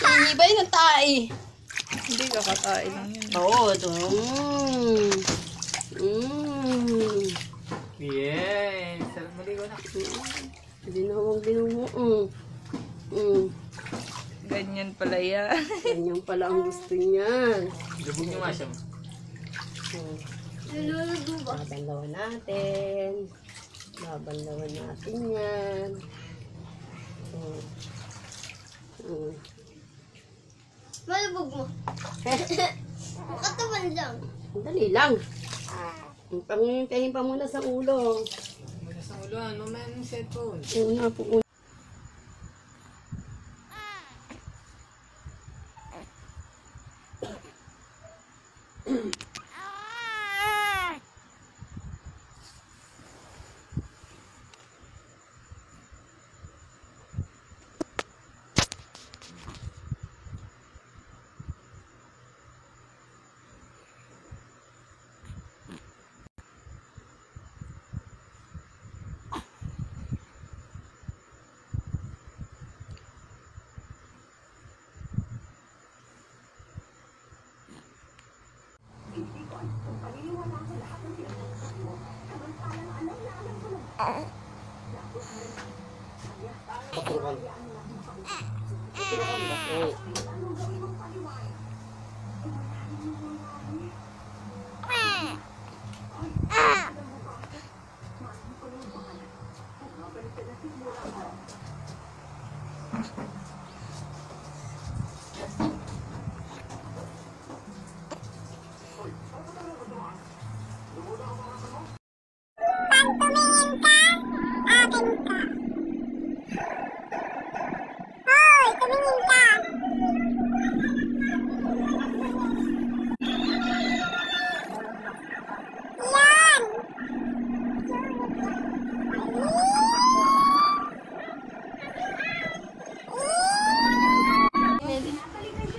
Hinihibay ng tae. Hindi ka katae lang yun. Oo, ito. Yes! Sarap maligo na. Hindi na huwag binumo. Ganyan pala yan. Ganyan pala ang gusto niya. Lubog yung asya mo. Babanlawan natin. Babanlawan natin yan. Malubog mo. Makataman lang. Dali lang. Pangintayin pa muna sa ulo. Muna sa ulo, ano man yung cellphone? Una po una.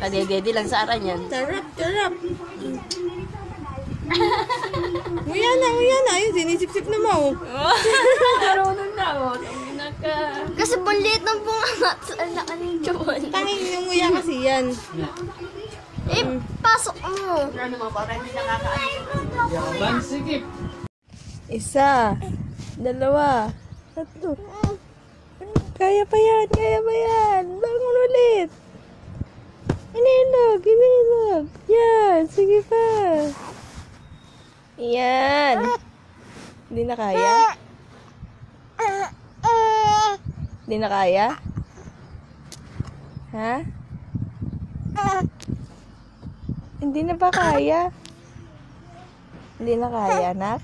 Kadedede lang sa aran yan. Sarap, sarap. Uya na. Ayun, sinisip-sip na mo. Marunong na mo. Kasi bulit ng bunga sa anak ng John. Tangin yung uya kasi yan. Eh, pasok mo. Ano mo, para hindi nakakaano. Yaban, sige. Isa, dalawa, tatlo. Kaya pa yan. Bangon ulit. Inilog. Yan, sige pa. Yan. Hindi na kaya? Hindi na kaya? Ha? Hindi na ba kaya? Hindi na kaya, anak?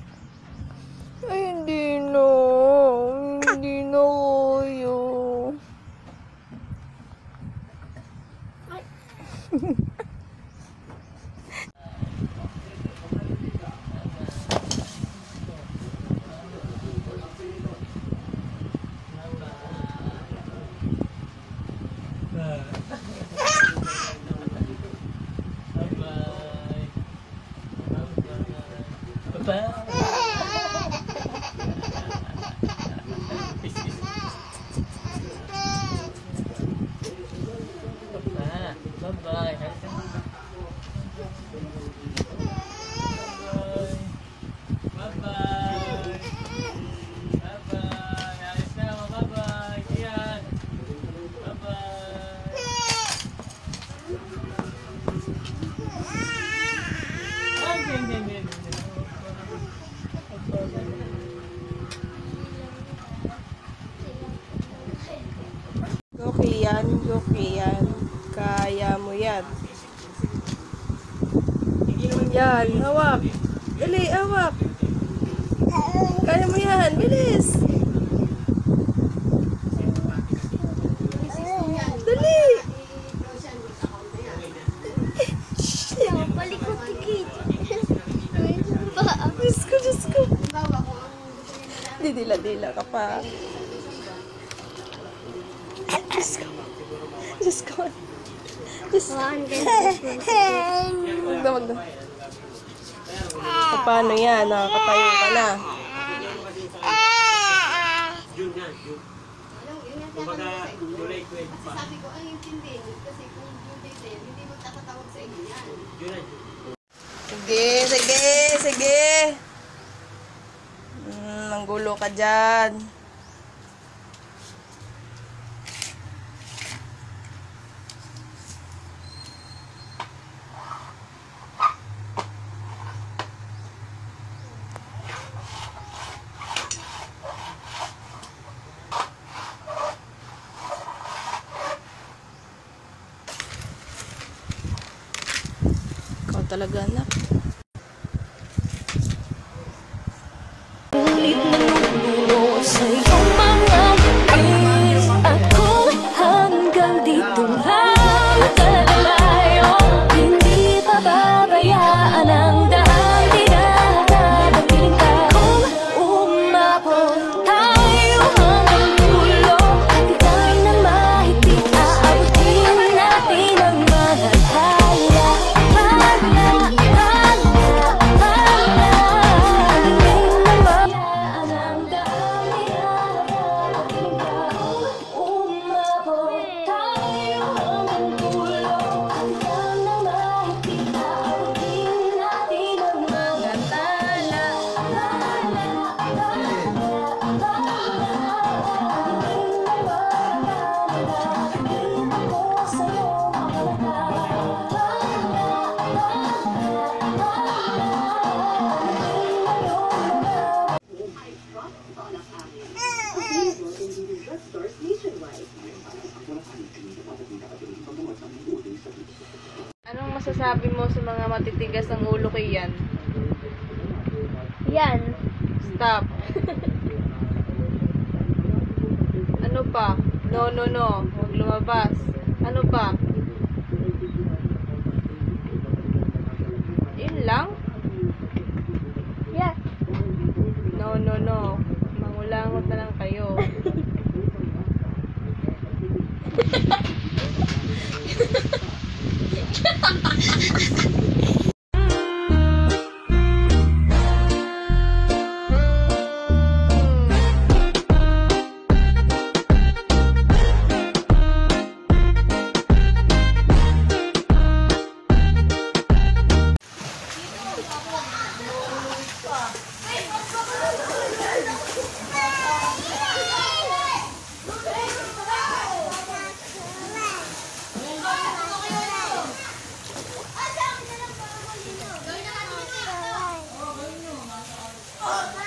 Ay, hindi na kaya. Okay yan. Kaya mo yan. Yan, hawak. Dali, hawak. Kaya mo yan, bilis. Dali. Palikot-tikit. Diyos ko. Didila-dila ka pa. Diyos ko. Wag na. Paano yan? Nakakatayo ka na. June nga, June. Kumbaga, July 12 pa. Sabi ko, ang intindi, kasi kung July 10, hindi magkakatawag sa inyo yan. June na. Sige, sige, sige. Nanggulo ka dyan. Ikaw talaga, anak. Sa iyong mga ngiti at kung hanggang dito lang kalalayo, hindi pababayaan ang daan, di nakakapiling ka. Kung umabot tayo hanggang dulo, hanggang na mahigpit, aabutin natin ang mga kaya. Anong masasabi mo sa mga matitigas ang ulo kay Yan? Yan. Stop. Ano pa? No, no, no. Huwag lumabas. Ano pa? Yun lang? Yan. No, no, no. Mangulangot na lang kayo. Oh,